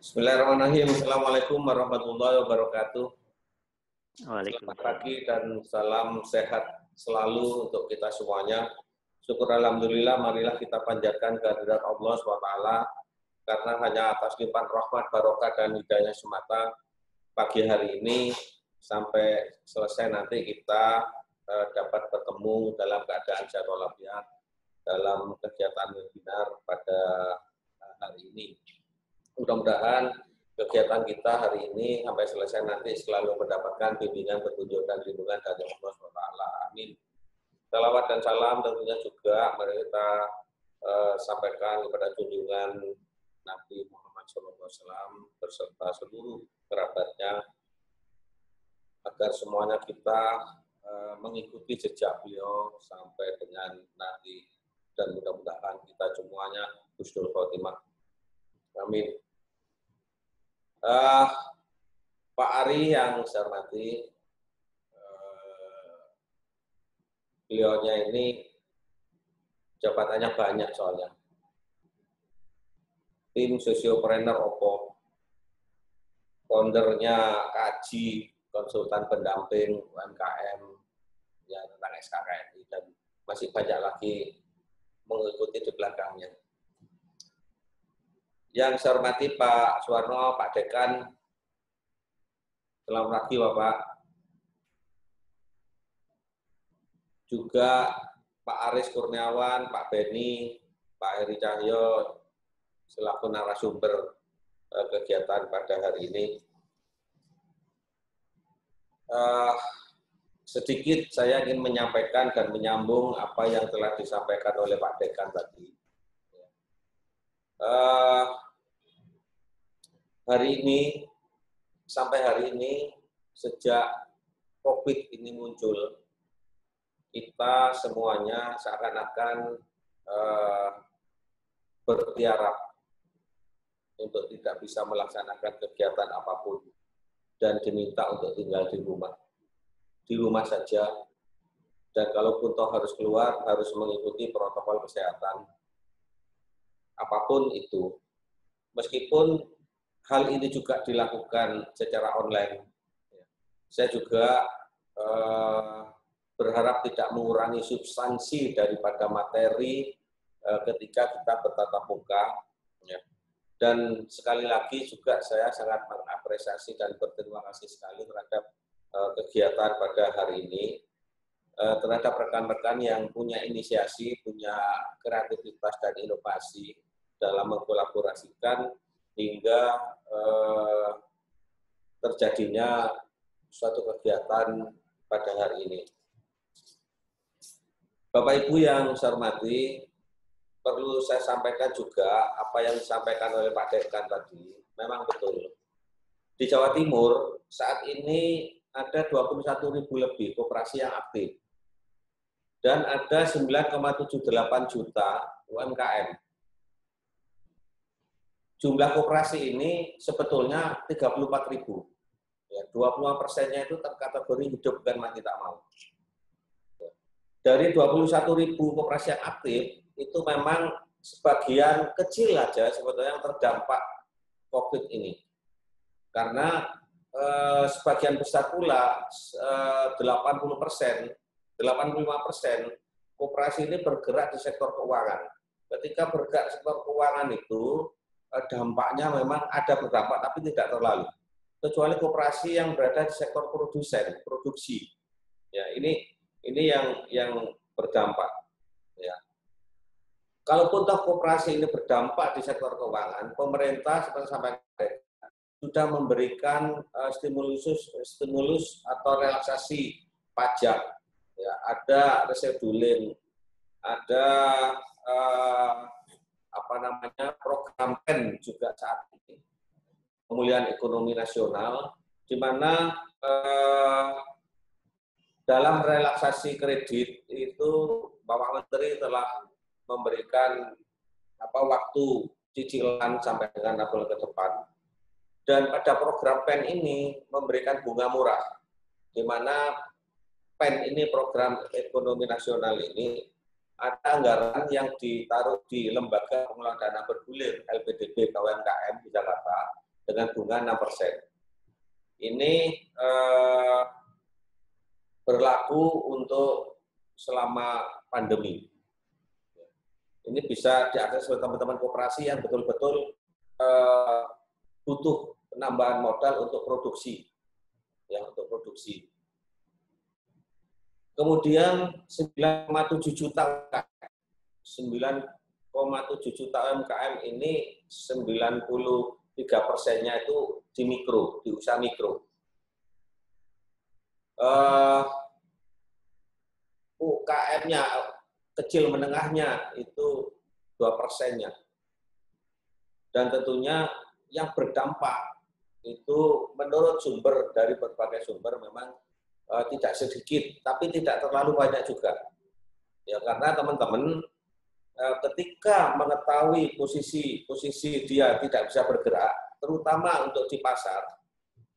Bismillahirrahmanirrahim. Assalamualaikum warahmatullahi wabarakatuh. Selamat Waalaikumsalam. pagi dan salam sehat selalu untuk kita semuanya. Syukur alhamdulillah, marilah kita panjatkan kehadirat Allah SWT, karena hanya atas limpahan rahmat, barokah, dan hidayah semata pagi hari ini sampai selesai nanti kita dapat bertemu dalam keadaan sehat walafiat dalam kegiatan webinar pada hari ini. Mudah-mudahan kegiatan kita hari ini sampai selesai nanti selalu mendapatkan bimbingan, petunjuk, dan lindungan dari Allah SWT. Amin. Salawat dan salam tentunya juga mari kita sampaikan kepada junjungan Nabi Muhammad SAW beserta seluruh kerabatnya, agar semuanya kita mengikuti jejak beliau sampai dengan nanti, dan mudah-mudahan kita semuanya husnul khotimah. Amin. Pak Ari yang saya hormati, beliaunya ini jabatannya banyak soalnya. Tim sosiopreneur Oppo, foundernya Kaji, konsultan pendamping UMKM ya, tentang SKKNI, dan masih banyak lagi mengikuti di belakangnya. Yang saya hormati Pak Suwarno, Pak Dekan, selamat pagi Bapak. Juga Pak Aris Kurniawan, Pak Beni, Pak Heri Cahyo, selaku narasumber kegiatan pada hari ini. Sedikit saya ingin menyampaikan dan menyambung apa yang telah disampaikan oleh Pak Dekan tadi. Hari ini, sampai hari ini, sejak COVID ini muncul, kita semuanya seakan-akan bertiarap untuk tidak bisa melaksanakan kegiatan apapun dan diminta untuk tinggal di rumah saja, dan kalaupun toh harus keluar harus mengikuti protokol kesehatan apapun itu. Meskipun hal ini juga dilakukan secara online, saya juga berharap tidak mengurangi substansi daripada materi ketika kita bertatap muka. Dan sekali lagi juga saya sangat mengapresiasi dan berterima kasih sekali terhadap kegiatan pada hari ini, terhadap rekan-rekan yang punya inisiasi, punya kreativitas dan inovasi dalam mengkolaborasikan hingga terjadinya suatu kegiatan pada hari ini. Bapak Ibu yang saya hormati, perlu saya sampaikan juga apa yang disampaikan oleh Pak Dekan tadi, memang betul. Di Jawa Timur saat ini ada 21.000 lebih koperasi yang aktif, dan ada 9,78 juta UMKM. Jumlah koperasi ini sebetulnya 34.000. Ya, 25%-nya itu terkategori hidup bukan mati tak mau. Dari 21.000 koperasi yang aktif, itu memang sebagian kecil aja sebetulnya yang terdampak COVID ini. Karena sebagian besar pula, 85% koperasi ini bergerak di sektor keuangan. Ketika bergerak di sektor keuangan itu, dampaknya memang ada berdampak, tapi tidak terlalu. Kecuali koperasi yang berada di sektor produksi. Ya, ini yang berdampak. Ya. Kalaupun toh koperasi ini berdampak di sektor keuangan, pemerintah seperti sampai sudah memberikan stimulus atau relaksasi pajak. Ya, ada rescheduling, ada program PEN juga saat ini, pemulihan ekonomi nasional, di mana dalam relaksasi kredit itu Bapak Menteri telah memberikan waktu cicilan sampai dengan 6 bulan ke depan, dan pada program PEN ini memberikan bunga murah, di mana PEN ini, program ekonomi nasional ini, ada anggaran yang ditaruh di Lembaga Pengelolaan Dana Bergulir LPDB KUMKM di Jakarta, dengan bunga 6%. Ini berlaku untuk selama pandemi. Ini bisa diakses oleh teman-teman koperasi yang betul-betul butuh penambahan modal untuk produksi. Ya, untuk produksi. Kemudian 9,7 juta UMKM. 9,7 juta UMKM ini 93%-nya itu di mikro, di usaha mikro. UKM-nya, kecil menengahnya itu 2%-nya. Dan tentunya yang berdampak itu menurut sumber dari berbagai sumber memang tidak sedikit, tapi tidak terlalu banyak juga. Ya, karena teman-teman ketika mengetahui posisi dia tidak bisa bergerak, terutama untuk di pasar,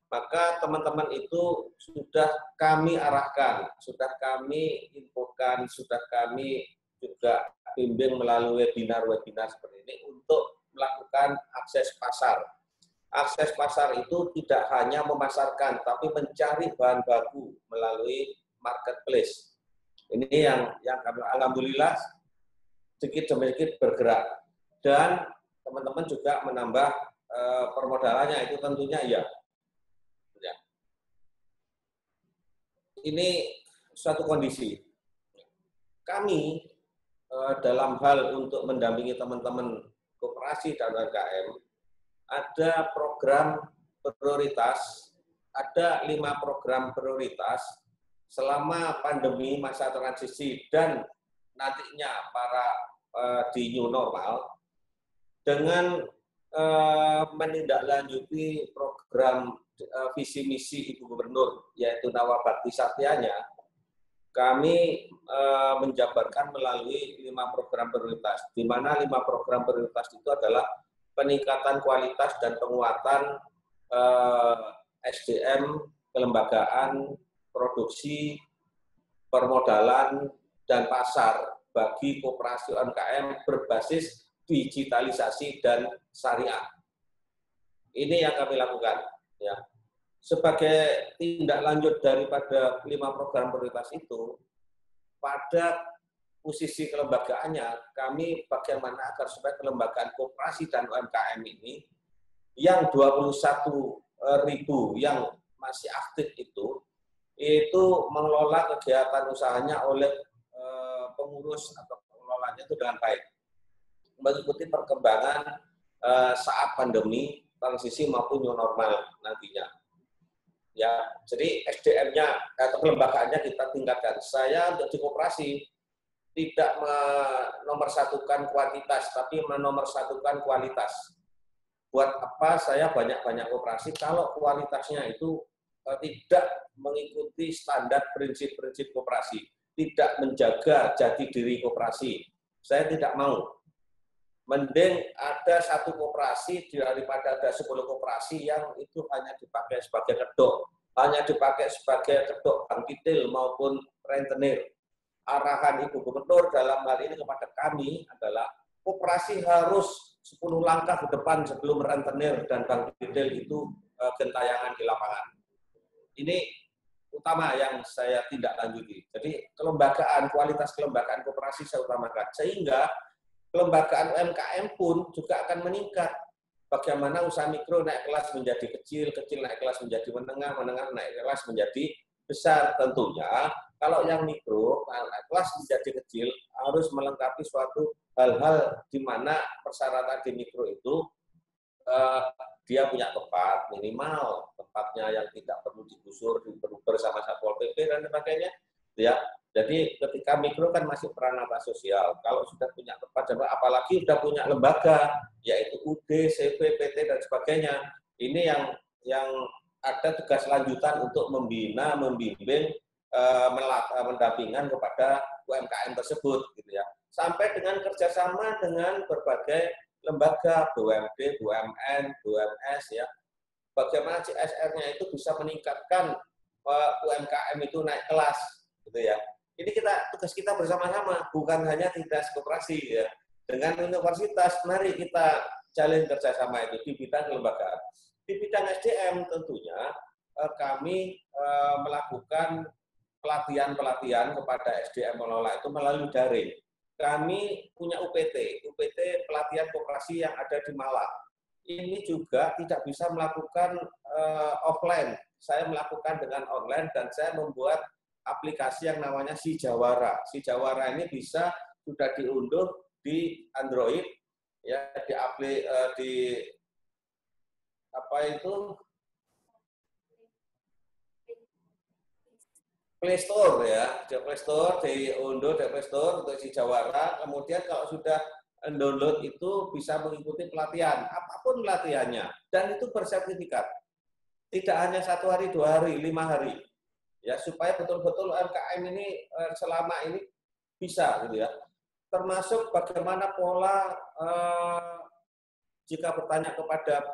maka teman-teman itu sudah kami arahkan, sudah kami infokan, sudah kami juga bimbing melalui webinar-webinar seperti ini untuk melakukan akses pasar. Akses pasar itu tidak hanya memasarkan, tapi mencari bahan baku melalui marketplace. Ini yang kami alhamdulillah sedikit demi sedikit bergerak. Dan teman-teman juga menambah permodalannya, itu tentunya ya. Ini suatu kondisi. Kami dalam hal untuk mendampingi teman-teman koperasi dan UMKM, ada program prioritas, ada 5 program prioritas selama pandemi masa transisi dan nantinya para di new normal dengan menindaklanjuti program visi misi Ibu Gubernur yaitu Nawabakti Satyanya, kami menjabarkan melalui 5 program prioritas, di mana 5 program prioritas itu adalah peningkatan kualitas dan penguatan SDM, kelembagaan, produksi, permodalan, dan pasar bagi koperasi UMKM berbasis digitalisasi dan syariah. Ini yang kami lakukan. Ya. Sebagai tindak lanjut daripada 5 program prioritas itu, pada posisi kelembagaannya, kami bagaimana agar supaya kelembagaan koperasi dan UMKM ini, yang 21.000 yang masih aktif itu mengelola kegiatan usahanya oleh pengurus atau pengelolanya itu dengan baik, mengikuti perkembangan saat pandemi, transisi maupun new normal nantinya. Ya, jadi SDM-nya atau kelembagaannya kita tingkatkan. Saya untuk di koperasi tidak menomorsatukan kuantitas, tapi menomorsatukan kualitas. Buat apa saya banyak-banyak koperasi kalau kualitasnya itu tidak mengikuti standar prinsip-prinsip koperasi, tidak menjaga jati diri koperasi. Saya tidak mau. Mending ada 1 koperasi daripada ada 10 koperasi yang itu hanya dipakai sebagai kedok, hanya dipakai sebagai kedok bangkitil maupun rentenir. Arahan Ibu Gubernur dalam hal ini kepada kami adalah koperasi harus 10 langkah ke depan sebelum rentenir dan bangkitil itu gentayangan di lapangan. Ini utama yang saya tindak lanjuti. Jadi kelembagaan, kualitas kelembagaan koperasi saya utamakan. Sehingga kelembagaan UMKM pun juga akan meningkat. Bagaimana usaha mikro naik kelas menjadi kecil, kecil naik kelas menjadi menengah, menengah naik kelas menjadi besar. Tentunya kalau yang mikro naik kelas menjadi kecil harus melengkapi suatu hal-hal di mana persyaratan di mikro itu dia punya tempat minimal, tempatnya yang tidak perlu digusur, bersama Satpol PP dan sebagainya. Ya, jadi ketika mikro kan masih peran atas sosial. Kalau sudah punya tempat, apalagi sudah punya lembaga, yaitu UD, CV, PT dan sebagainya. Ini yang ada tugas lanjutan untuk membina, membimbing, mendampingan kepada UMKM tersebut, gitu ya. Sampai dengan kerjasama dengan berbagai lembaga, BUMD, BUMN, BUMS, ya. Bagaimana CSR-nya itu bisa meningkatkan UMKM itu naik kelas, gitu ya. Ini tugas kita bersama-sama, bukan hanya Tindas Koperasi, ya. Dengan universitas, mari kita jalin kerjasama itu di bidang kelembagaan. Di bidang SDM tentunya kami melakukan pelatihan-pelatihan kepada SDM mengelola itu melalui daring. Kami punya UPT pelatihan koperasi yang ada di Malang. Ini juga tidak bisa melakukan offline. Saya melakukan dengan online dan saya membuat aplikasi yang namanya Si Jawara. Si Jawara ini bisa sudah diunduh di Android, ya di apa itu Play Store ya, di Play Store, diunduh di Play Store untuk Si Jawara. Kemudian kalau sudah download itu bisa mengikuti pelatihan, apapun pelatihannya, dan itu bersertifikat. Tidak hanya 1 hari, 2 hari, 5 hari, ya supaya betul-betul UMKM ini selama ini bisa gitu ya. Termasuk bagaimana pola jika bertanya kepada